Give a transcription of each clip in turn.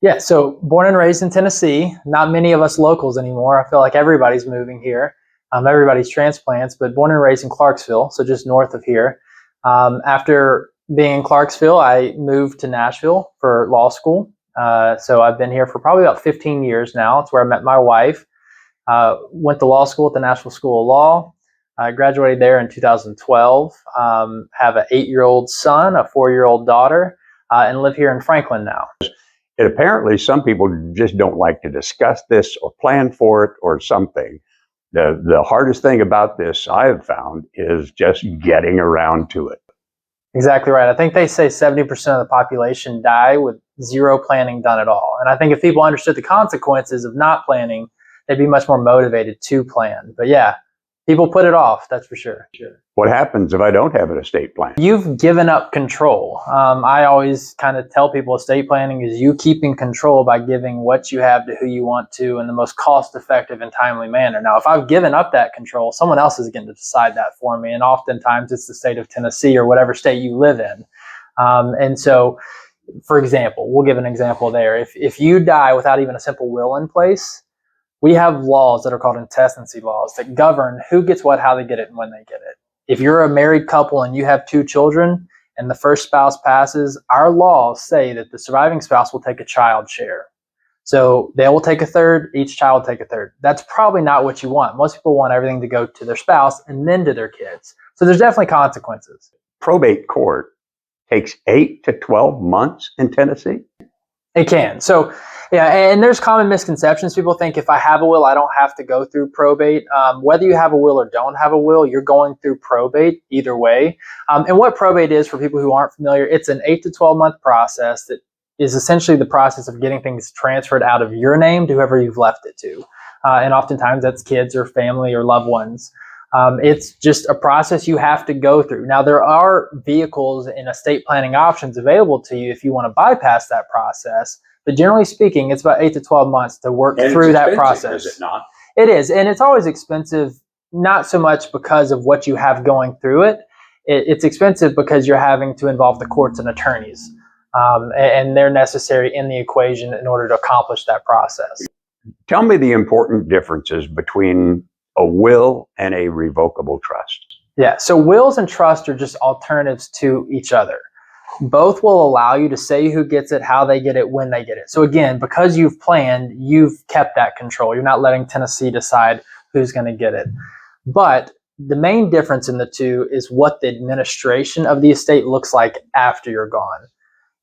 Yeah, so born and raised in Tennessee. Not many of us locals anymore. I feel like everybody's moving here. Everybody's transplants, but born and raised in Clarksville, so just north of here. After being in Clarksville, I moved to Nashville for law school. So I've been here for probably about 15 years now. It's where I met my wife. Went to law school at the Nashville School of Law. I graduated there in 2012. Have an 8-year-old son, a 4-year-old daughter, and live here in Franklin now. And apparently some people just don't like to discuss this or plan for it or something. The hardest thing about this I have found is just getting around to it. Exactly right. I think they say 70% of the population die with zero planning done at all. And I think if people understood the consequences of not planning, they'd be much more motivated to plan. But yeah, people put it off, that's for sure. What happens if I don't have an estate plan? You've given up control. I always kind of tell people estate planning is you keeping control by giving what you have to who you want to in the most cost-effective and timely manner. Now, if I've given up that control, someone else is going to decide that for me. And oftentimes it's the state of Tennessee or whatever state you live in. And so, for example, we'll give an example there. If you die without even a simple will in place, we have laws that are called intestacy laws that govern who gets what, how they get it, and when they get it. If you're a married couple and you have 2 children and the first spouse passes, our laws say that the surviving spouse will take a child share. So they will take a third, each child will take a third. That's probably not what you want. Most people want everything to go to their spouse and then to their kids. So there's definitely consequences. Probate court takes 8 to 12 months in Tennessee? It can. So, yeah, and there's common misconceptions. People think if I have a will, I don't have to go through probate. Whether you have a will or don't have a will, you're going through probate either way. And what probate is, for people who aren't familiar, it's an 8 to 12 month process that is essentially the process of getting things transferred out of your name to whoever you've left it to. And oftentimes that's kids or family or loved ones. It's just a process you have to go through. Now, there are vehicles and estate planning options available to you if you want to bypass that process. But generally speaking, it's about 8 to 12 months to work through that process. Is it not? It is. And it's always expensive, not so much because of what you have going through it. It's expensive because you're having to involve the courts and attorneys. And they're necessary in the equation in order to accomplish that process. Tell me the important differences between a will and a revocable trust. Yeah, so wills and trusts are just alternatives to each other. Both will allow you to say who gets it, how they get it, when they get it. So again, because you've planned, you've kept that control. You're not letting Tennessee decide who's going to get it. But the main difference in the two is what the administration of the estate looks like after you're gone.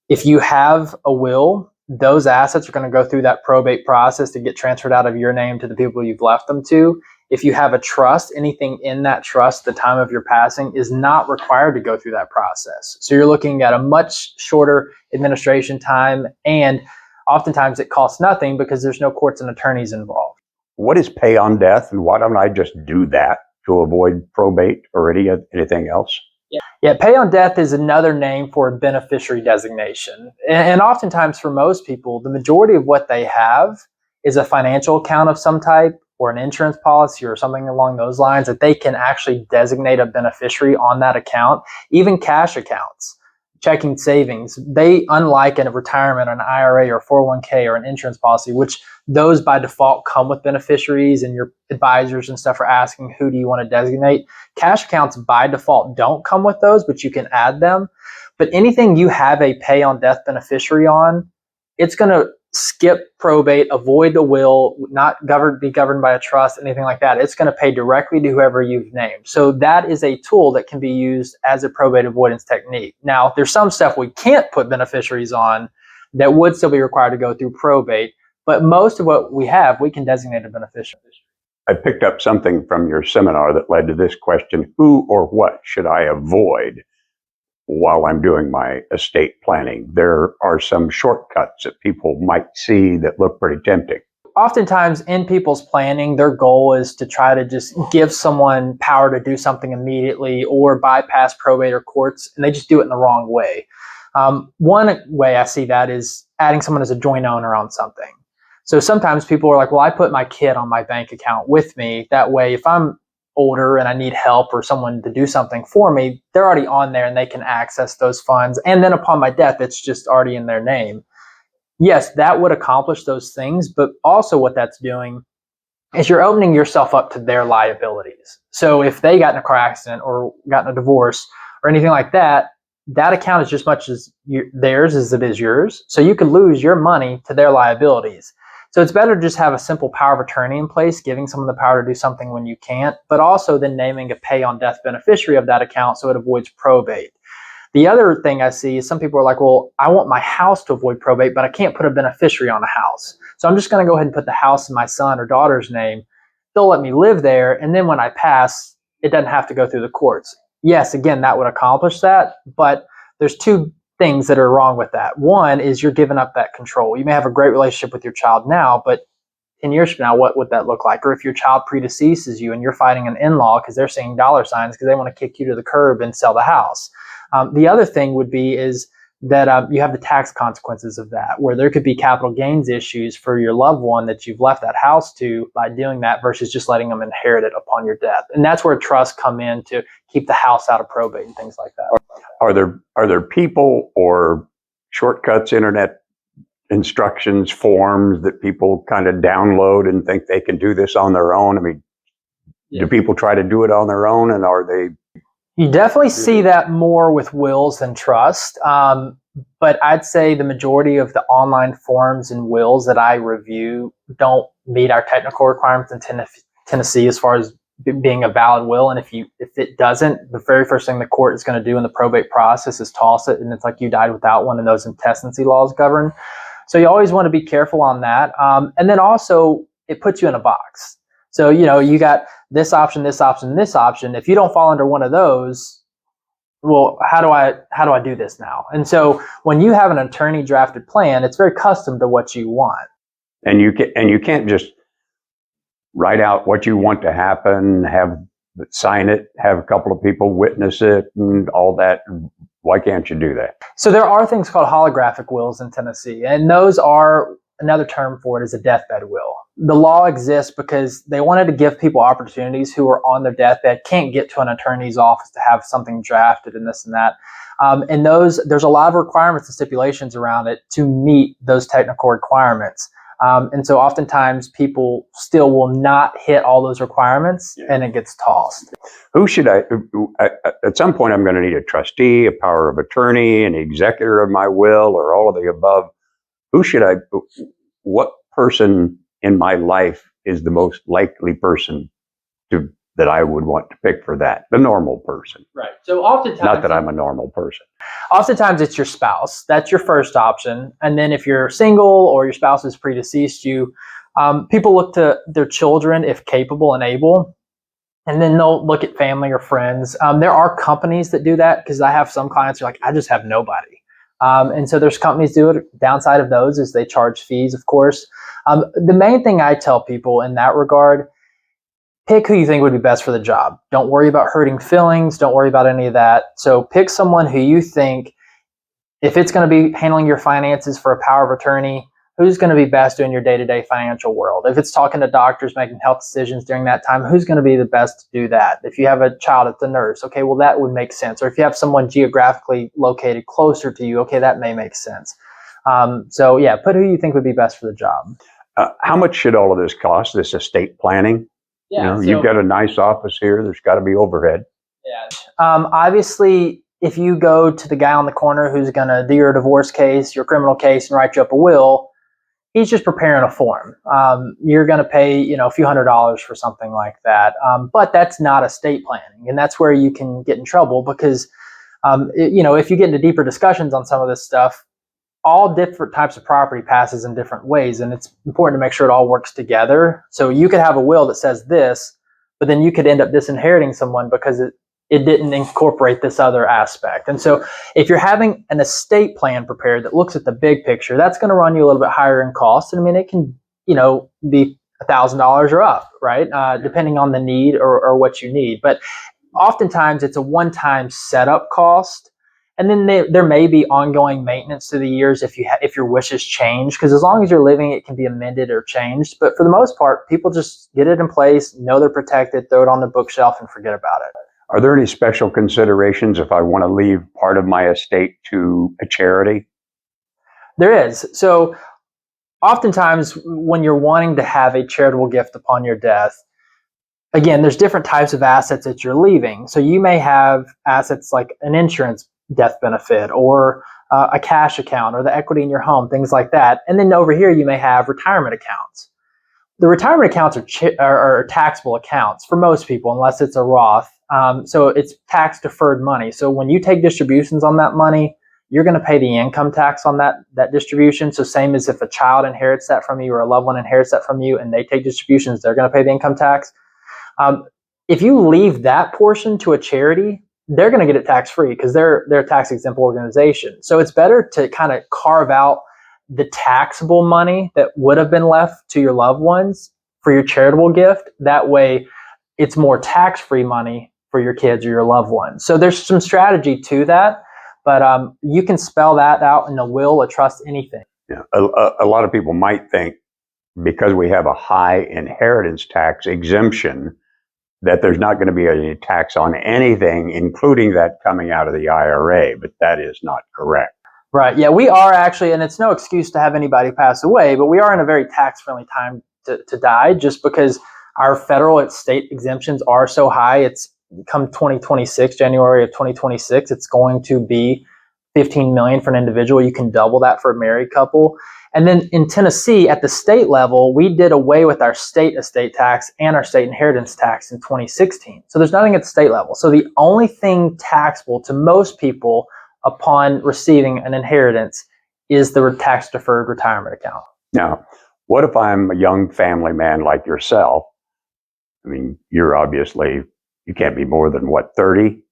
If you have a will, those assets are going to go through that probate process to get transferred out of your name to the people you've left them to. If you have a trust, anything in that trust at the time of your passing is not required to go through that process. So you're looking at a much shorter administration time, and oftentimes it costs nothing because there's no courts and attorneys involved. What is pay on death, and why don't I just do that to avoid probate or anything else? Yeah, pay on death is another name for a beneficiary designation. And oftentimes for most people, the majority of what they have is a financial account of some type or an insurance policy or something along those lines that they can actually designate a beneficiary on that account. Even cash accounts, checking savings, they, unlike in a retirement, an IRA or 401k or an insurance policy, which those by default come with beneficiaries and your advisors and stuff are asking who do you want to designate. Cash accounts by default don't come with those, but you can add them. But anything you have a pay on death beneficiary on, it's going to skip probate, avoid the will, not be governed by a trust, anything like that. It's going to pay directly to whoever you've named. So that is a tool that can be used as a probate avoidance technique. Now, there's some stuff we can't put beneficiaries on that would still be required to go through probate, but most of what we have, we can designate a beneficiary. I picked up something from your seminar that led to this question: who or what should I avoid while I'm doing my estate planning? There are some shortcuts that people might see that look pretty tempting. Oftentimes in people's planning, their goal is to try to just give someone power to do something immediately or bypass probate or courts, and they just do it in the wrong way. One way I see that is adding someone as a joint owner on something. So sometimes people are like, well, I put my kid on my bank account with me. That way, if I'm older and I need help or someone to do something for me, they're already on there and they can access those funds. And then upon my death, it's just already in their name. yes, that would accomplish those things, but also what that's doing is you're opening yourself up to their liabilities. So if they got in a car accident or got in a divorce or anything like that, that account is just much as theirs as it is yours. So you could lose your money to their liabilities. So it's better to just have a simple power of attorney in place, giving someone the power to do something when you can't, but also then naming a pay on death beneficiary of that account so it avoids probate. The other thing I see is some people are like, well, I want my house to avoid probate, but I can't put a beneficiary on a house. So I'm just going to go ahead and put the house in my son or daughter's name. They'll let me live there. And then when I pass, it doesn't have to go through the courts. Yes, again, that would accomplish that. But there's two things that are wrong with that. One is you're giving up that control. You may have a great relationship with your child now, but 10 years from now, what would that look like? Or if your child predeceases you and you're fighting an in-law because they're seeing dollar signs because they want to kick you to the curb and sell the house. The other thing would be is that you have the tax consequences of that, where there could be capital gains issues for your loved one that you've left that house to by doing that versus just letting them inherit it upon your death. And that's where trusts come in to keep the house out of probate and things like that. Are there people or shortcuts, internet instructions, forms that people kind of download and think they can do this on their own? I mean, do people try to do it on their own, and are they? You definitely see that more with wills than trust. But I'd say the majority of the online forms and wills that I review don't meet our technical requirements in Tennessee as far as being a valid will. And if it doesn't, the very first thing the court is going to do in the probate process is toss it, and it's like you died without one, and those intestacy laws govern. So you always want to be careful on that. And then also it puts you in a box. So, you got this option, this option, this option. If you don't fall under one of those, well, how do I do this now? And so when you have an attorney drafted plan, it's very custom to what you want. And you can't just write out what you want to happen, sign it, have a couple of people witness it and all that. Why can't you do that? So there are things called holographic wills in Tennessee, and those are, another term for it is a deathbed will. The law exists because they wanted to give people opportunities who are on their deathbed, can't get to an attorney's office to have something drafted and this and that. And there's a lot of requirements and stipulations around it to meet those technical requirements. And so oftentimes people still will not hit all those requirements, and it gets tossed. Who should at some point I'm going to need a trustee, a power of attorney, an executor of my will, or all of the above. What person in my life is the most likely person that I would want to pick for that? The normal person. Right. So oftentimes, not that I'm a normal person. Oftentimes it's your spouse. That's your first option. And then if you're single or your spouse has predeceased you, people look to their children if capable and able. And then they'll look at family or friends. There are companies that do that, because I have some clients who are like, I just have nobody. And so there's companies do it. Downside of those is they charge fees, of course. The main thing I tell people in that regard, pick who you think would be best for the job. Don't worry about hurting feelings. Don't worry about any of that. So pick someone who you think, if it's going to be handling your finances for a power of attorney, who's going to be best doing your day-to-day financial world? If it's talking to doctors, making health decisions during that time, who's going to be the best to do that? If you have a child that's a nurse, okay, well, that would make sense. Or if you have someone geographically located closer to you, okay, that may make sense. So yeah, put who you think would be best for the job. How much should all of this cost, this estate planning? Yeah, you've got a nice office here. There's got to be overhead. Yeah. Obviously, if you go to the guy on the corner who's going to do your divorce case, your criminal case, and write you up a will, he's just preparing a form. You're going to pay, a few $100s for something like that. But that's not estate planning, and that's where you can get in trouble because, if you get into deeper discussions on some of this stuff, all different types of property passes in different ways, and it's important to make sure it all works together. So you could have a will that says this, but then you could end up disinheriting someone because it didn't incorporate this other aspect. And so if you're having an estate plan prepared that looks at the big picture, that's going to run you a little bit higher in cost. And I mean, it can, be $1,000 or up, right? Depending on the need or what you need. But oftentimes it's a one-time setup cost. And then there may be ongoing maintenance through the years if your wishes change, because as long as you're living, it can be amended or changed. But for the most part, people just get it in place, know they're protected, throw it on the bookshelf, and forget about it. Are there any special considerations if I want to leave part of my estate to a charity? There is. So oftentimes when you're wanting to have a charitable gift upon your death, again, there's different types of assets that you're leaving. So you may have assets like an insurance death benefit or a cash account or the equity in your home, things like that. And then over here, you may have retirement accounts. The retirement accounts are taxable accounts for most people, unless it's a Roth. So it's tax deferred money. So when you take distributions on that money, you're going to pay the income tax on that distribution. So same as if a child inherits that from you or a loved one inherits that from you and they take distributions, they're going to pay the income tax. If you leave that portion to a charity, they're going to get it tax free because they're a tax exempt organization. So it's better to kind of carve out the taxable money that would have been left to your loved ones for your charitable gift. That way it's more tax free money for your kids or your loved ones. So there's some strategy to that, but you can spell that out in a will, a trust, anything. Yeah. A lot of people might think because we have a high inheritance tax exemption that there's not going to be any tax on anything, including that coming out of the IRA, but that is not correct. Right. Yeah, we are actually, and it's no excuse to have anybody pass away, but we are in a very tax-friendly time to die just because our federal and state exemptions are so high. It's come 2026, January of 2026, it's going to be $15 million for an individual. You can double that for a married couple. And then in Tennessee, at the state level, we did away with our state estate tax and our state inheritance tax in 2016. So there's nothing at the state level. So the only thing taxable to most people upon receiving an inheritance is the tax deferred retirement account. Now, what if I'm a young family man like yourself? I mean, you're obviously, you can't be more than what, 30?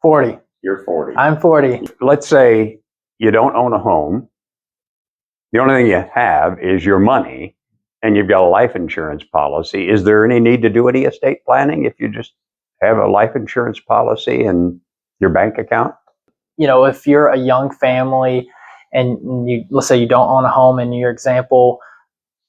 40. You're 40. I'm 40. Let's say you don't own a home. The only thing you have is your money and you've got a life insurance policy. Is there any need to do any estate planning if you just have a life insurance policy and your bank account? You know, if you're a young family and you, let's say you don't own a home in your example,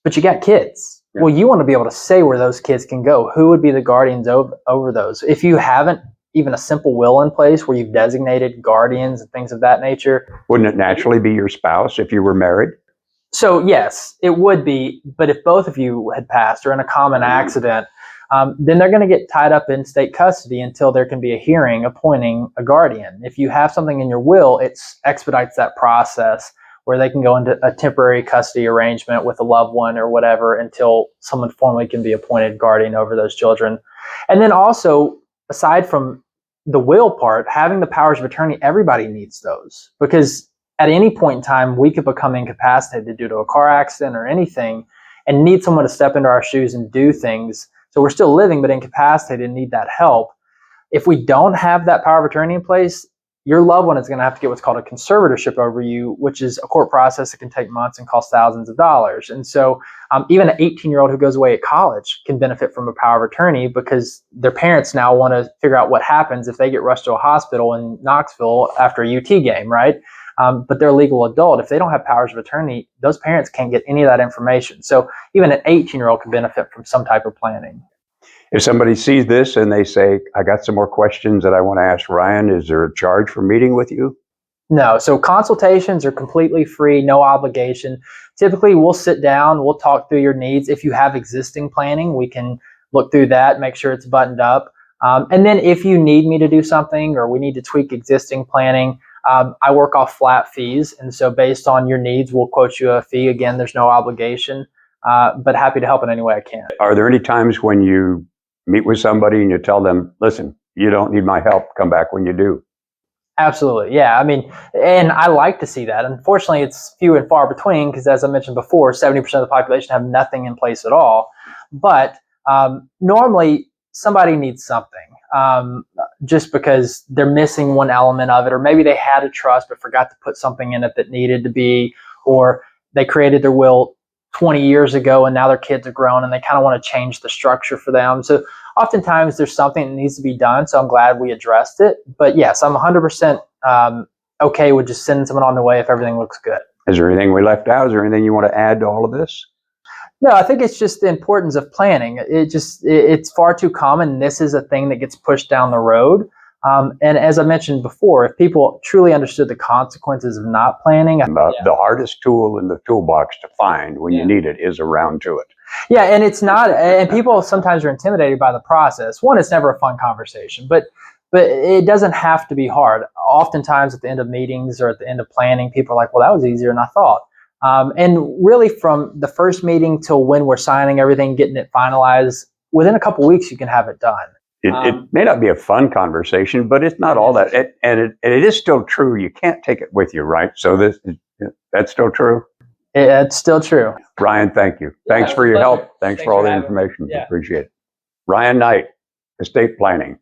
but you got kids. Yeah. Well, you want to be able to say where those kids can go. Who would be the guardians over those? If you haven't even a simple will in place where you've designated guardians and things of that nature. Wouldn't it naturally be your spouse if you were married? So yes, it would be. But if both of you had passed or in a common accident, then they're going to get tied up in state custody until there can be a hearing appointing a guardian. If you have something in your will, it expedites that process where they can go into a temporary custody arrangement with a loved one or whatever until someone formally can be appointed guardian over those children. And then also, aside from the will part, having the powers of attorney, everybody needs those because at any point in time, we could become incapacitated due to a car accident or anything and need someone to step into our shoes and do things. So we're still living, but incapacitated and need that help. If we don't have that power of attorney in place, your loved one is going to have to get what's called a conservatorship over you, which is a court process that can take months and cost thousands of dollars. And so even an 18-year-old who goes away at college can benefit from a power of attorney because their parents now want to figure out what happens if they get rushed to a hospital in Knoxville after a UT game, right? But they're a legal adult. If they don't have powers of attorney, those parents can't get any of that information. So even an 18-year-old can benefit from some type of planning. If somebody sees this and they say, I got some more questions that I want to ask Ryan, is there a charge for meeting with you? No. So consultations are completely free, no obligation. Typically, we'll sit down, we'll talk through your needs. If you have existing planning, we can look through that, make sure it's buttoned up. And then if you need me to do something or we need to tweak existing planning, I work off flat fees. And so based on your needs, we'll quote you a fee. Again, there's no obligation, but happy to help in any way I can. Are there any times when you meet with somebody and you tell them, listen, you don't need my help, come back when you do? Absolutely. Yeah. I mean, and I like to see that. Unfortunately, it's few and far between because as I mentioned before, 70% of the population have nothing in place at all. But normally somebody needs something just because they're missing one element of it, or maybe they had a trust but forgot to put something in it that needed to be, or they created their will 20 years ago and now their kids are grown and they kind of want to change the structure for them. So oftentimes there's something that needs to be done. So I'm glad we addressed it. But yes, I'm 100% okay with just sending someone on the way if everything looks good. Is there anything we left out? Is there anything you want to add to all of this? No, I think it's just the importance of planning. It's far too common. This is a thing that gets pushed down the road. And as I mentioned before, if people truly understood the consequences of not planning, The hardest tool in the toolbox to find when you need it is around to it. yeah, and it's not, and people sometimes are intimidated by the process. One, it's never a fun conversation, but it doesn't have to be hard. Oftentimes at the end of meetings or at the end of planning, people are like, well, that was easier than I thought. And really from the first meeting till when we're signing everything, getting it finalized, within a couple weeks, you can have it done. It may not be a fun conversation, but it's not all that. And it is still true. You can't take it with you, right? So that's still true. It's still true. Ryan, thank you. Yeah, Thanks for your pleasure. help. Thanks for all the having me. information. Yeah. Appreciate it. Ryan Knight, estate planning.